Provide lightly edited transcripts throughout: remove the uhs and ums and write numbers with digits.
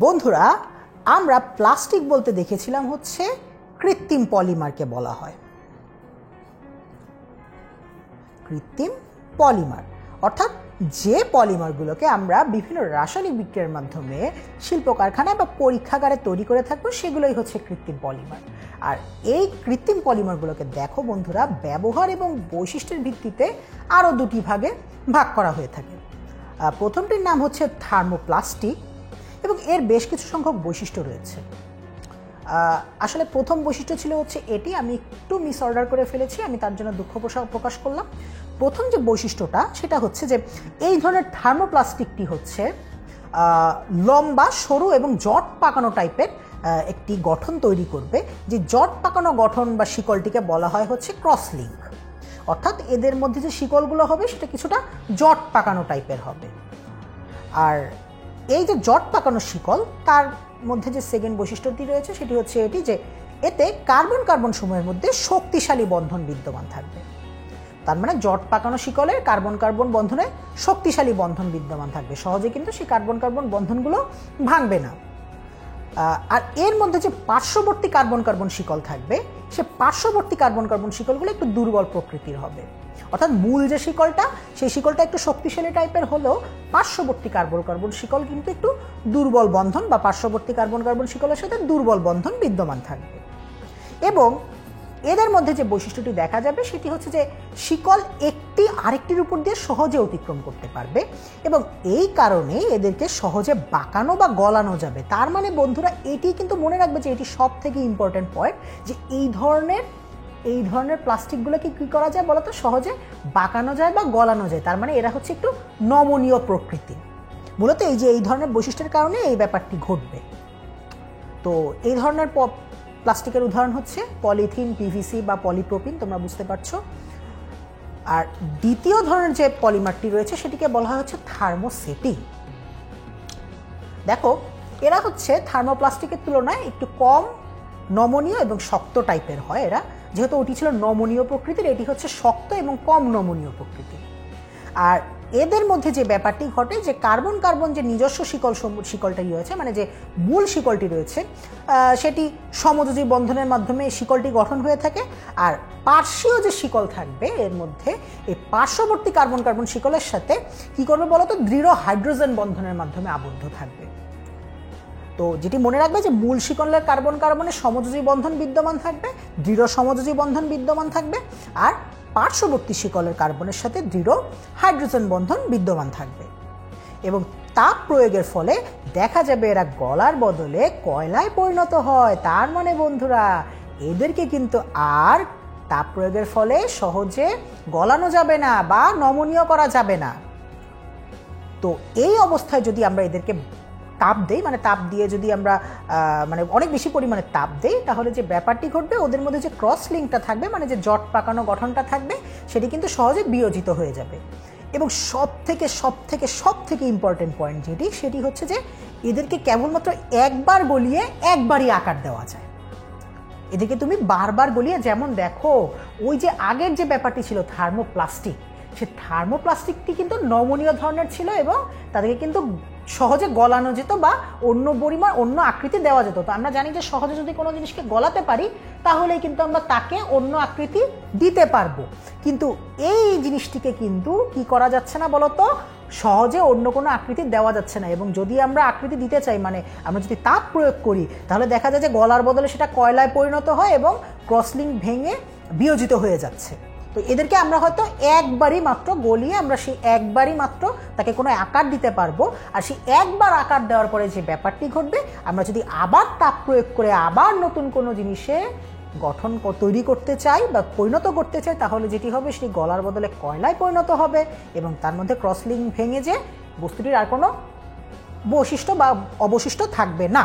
বন্ধুরা, আমরা প্লাস্টিক বলতে দেখেছিলাম হচ্ছে কৃত্রিম পলিমারকে বলা হয়। কৃত্রিম পলিমার অর্থাৎ যে পলিমারগুলোকে আমরা বিভিন্ন রাসায়নিক বিক্রিয়ার মাধ্যমে শিল্প কারখানায় বা পরীক্ষাগারে তৈরি করে থাকবো সেগুলোই হচ্ছে কৃত্রিম পলিমার। আর এই কৃত্রিম পলিমারগুলোকে দেখো বন্ধুরা, ব্যবহার এবং বৈশিষ্ট্যের ভিত্তিতে আরও দুটি ভাগে ভাগ করা হয়ে থাকে। প্রথমটির নাম হচ্ছে থার্মোপ্লাস্টিক এবং এর বেশ কিছু সংখ্যক বৈশিষ্ট্য রয়েছে। আসলে প্রথম বৈশিষ্ট্য ছিল হচ্ছে এটি, আমি একটু মিস অর্ডার করে ফেলেছি, আমি তার জন্য দুঃখ প্রকাশ করলাম। প্রথম যে বৈশিষ্ট্যটা সেটা হচ্ছে যে এই ধরনের থার্মোপ্লাস্টিকটি হচ্ছে লম্বা, সরু এবং জট পাকানো টাইপের একটি গঠন তৈরি করবে। যে জট পাকানো গঠন বা শিকলটিকে বলা হয় হচ্ছে ক্রস লিঙ্ক, অর্থাৎ এদের মধ্যে যে শিকলগুলো হবে সেটা কিছুটা জট পাকানো টাইপের হবে। আর এই যে জট পাকানো শিকল, তার মধ্যে যে সেকেন্ড বৈশিষ্ট্যটি রয়েছে সেটি হচ্ছে এটি যে এতে কার্বন কার্বন সময়ের মধ্যে শক্তিশালী বন্ধন বিদ্যমান থাকবে। তার মানে জট পাকানো শিকলের কার্বন কার্বন বন্ধনে শক্তিশালী বন্ধন বিদ্যমান থাকবে, সহজে কিন্তু সেই কার্বন কার্বন বন্ধনগুলো ভাঙবে না। আর এর মধ্যে যে পার্শ্ববর্তী কার্বন কার্বন শিকল থাকবে, সে পার্শ্ববর্তী কার্বন কার্বন শিকলগুলো একটু দুর্বল প্রকৃতির হবে। অর্থাৎ মূল যে শিকলটা, সেই শিকলটা একটু শক্তিশালী টাইপের হলেও পার্শ্ববর্তী কার্বন কার্বন শিকল কিন্তু একটু দুর্বল বন্ধন বা পার্শ্ববর্তী কার্বন কার্বন শিকলের সাথে দুর্বল বন্ধন বিদ্যমান থাকবে। এবং এদের মধ্যে যে বৈশিষ্ট্যটি দেখা যাবে সেটি হচ্ছে যে শিকল একটি আরেকটির উপর দিয়ে সহজে অতিক্রম করতে পারবে এবং এই কারণে এদেরকে সহজে বাঁকানো বা গলানো যাবে। তার মানে বন্ধুরা, এটি কিন্তু মনে রাখবে যে এটি সব থেকে ইম্পর্টেন্ট পয়েন্ট, যে এই ধরনের প্লাস্টিকগুলোকে কী করা যায় বলতো, সহজে বাঁকানো যায় বা গলানো যায়। তার মানে এরা হচ্ছে একটু নমনীয় প্রকৃতি। মূলত এই ধরনের বৈশিষ্ট্যের কারণে এই ব্যাপারটি ঘটবে। তো এই ধরনের প্লাস্টিকের উদাহরণ হচ্ছে পলিথিন, পিভিসি বা পলিপ্রোপিন, তোমরা বুঝতে পারছো। আর দ্বিতীয় ধরনের যে পলিমারটি রয়েছে সেটিকে বলা হয় হচ্ছে থার্মোসেটিং। দেখো, এরা হচ্ছে থার্মোপ্লাস্টিকের তুলনায় একটু কম নমনীয় এবং শক্ত টাইপের হয়। এরা যেহেতু ওটি ছিল নমনীয় প্রকৃতির, এটি হচ্ছে শক্ত এবং কম নমনীয় প্রকৃতির। আর এদের মধ্যে যে ব্যাপারটি ঘটে যে কার্বন কার্বন যে নিজস্ব শিকলটাই রয়েছে, মানে যে মূল শিকলটি রয়েছে, সেটি সমযোজী বন্ধনের মাধ্যমে শিকলটি গঠন হয়ে থাকে। আর পার্শ্বীয় যে শিকল থাকবে এর মধ্যে, এই পার্শ্ববর্তী কার্বন কার্বন শিকলের সাথে কী করবে বলো তো, দৃঢ় হাইড্রোজেন বন্ধনের মাধ্যমে আবদ্ধ থাকবে। তো যেটি মনে রাখবে যে মূল শিকলের কার্বন কার্বনের সমযোজী বন্ধন বিদ্যমান থাকবে, দৃঢ় সমযোজী বন্ধন বিদ্যমান থাকবে, আর পার্শ্ববর্তী শিকলের কার্বনের সাথে দৃঢ় হাইড্রোজেন বন্ধন বিদ্যমান থাকবে। এবং তাপ প্রয়োগের ফলে দেখা যাবে এরা গলার বদলে কয়লায় পরিণত হয়। তার মানে বন্ধুরা, এদেরকে কিন্তু আর তাপ প্রয়োগের ফলে সহজে গলানো যাবে না বা নমনীয় করা যাবে না। তো এই অবস্থায় যদি আমরা এদেরকে তাপ দেই, মানে তাপ দিয়ে যদি আমরা অনেক বেশি পরিমাণে তাপ দেই, তাহলে যে ব্যাপারটি ঘটবে, ওদের মধ্যে যে ক্রস লিঙ্কটা থাকবে, মানে যে জট পাকানো গঠনটা থাকবে, সেটি কিন্তু সহজে বিয়োজিত হয়ে যাবে। এবং সব থেকে ইম্পর্টেন্ট পয়েন্ট সেটি হচ্ছে যে এদেরকে কেবলমাত্র একবার গলিয়ে একবারই আকার দেওয়া যায়। এদেরকে তুমি বারবার গলিয়ে, যেমন দেখো ওই যে আগের যে ব্যাপারটি ছিল থার্মোপ্লাস্টিক, সে থার্মোপ্লাস্টিকটি কিন্তু নমনীয় ধরনের ছিল এবং তাদেরকে কিন্তু সহজে গলানো যেত বা অন্য পরিমাণ অন্য আকৃতি দেওয়া যেত। তো আমরা জানি যে সহজে যদি কোনো জিনিসকে গলাতে পারি তাহলেই কিন্তু আমরা তাকে অন্য আকৃতি দিতে পারবো। কিন্তু এই জিনিসটিকে কিন্তু কি করা যাচ্ছে না বলতো, সহজে অন্য কোনো আকৃতি দেওয়া যাচ্ছে না। এবং যদি আমরা আকৃতি দিতে চাই, মানে আমরা যদি তাপ প্রয়োগ করি, তাহলে দেখা যায় যে গলার বদলে সেটা কয়লায় পরিণত হয় এবং ক্রসলিঙ্ক ভেঙে বিয়োজিত হয়ে যাচ্ছে। তো এদেরকে আমরা হয়তো একবারই মাত্র গলিয়ে আমরা সেই একবারই মাত্র তাকে কোনো আকার দিতে পারবো। আর সেই একবার আকার দেওয়ার পরে যে ব্যাপারটি ঘটবে, আমরা যদি আবার তাপ প্রয়োগ করে আবার নতুন কোনো জিনিসে গঠন তৈরি করতে চাই বা পরিণত করতে চাই, তাহলে যেটি হবে সেটি গলার বদলে কয়লায় পরিণত হবে এবং তার মধ্যে ক্রসলিঙ্ক ভেঙে যে বস্তুটির আর কোনো বৈশিষ্ট্য বা অবশিষ্ট থাকবে না।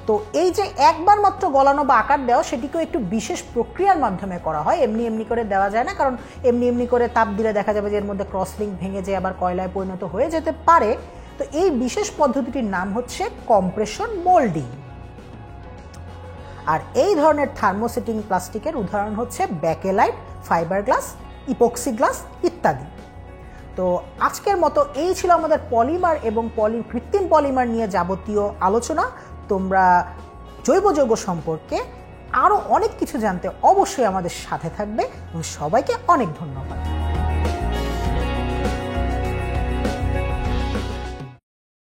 তো এই যে একবার মাত্র গলানো বা আকার দেওয়া, সেটিকেও একটু বিশেষ প্রক্রিয়ার মাধ্যমে করা হয়। এমনি করে দেওয়া যায় না, কারণ এমনি করে তাপ দিলে দেখা যাবে যে এর মধ্যে ক্রসলিঙ্ক ভেঙে যে আবার কয়লায় পরিণত হয়ে যেতে পারে। তো এই বিশেষ পদ্ধতিটির নাম হচ্ছে কম্প্রেশন মোল্ডিং। আর এই ধরনের থার্মোসেটিং প্লাস্টিকের উদাহরণ হচ্ছে Bakelite, fibre glass, epoxy glass ইত্যাদি। তো আজকের মতো এই ছিল আমাদের পলিমার এবং কৃত্রিম পলিমার নিয়ে যাবতীয় আলোচনা। তোমরা জৈব যৌগ সম্পর্কে আরও অনেক কিছু জানতে অবশ্যই আমাদের সাথে থাকবে এবং সবাইকে অনেক ধন্যবাদ।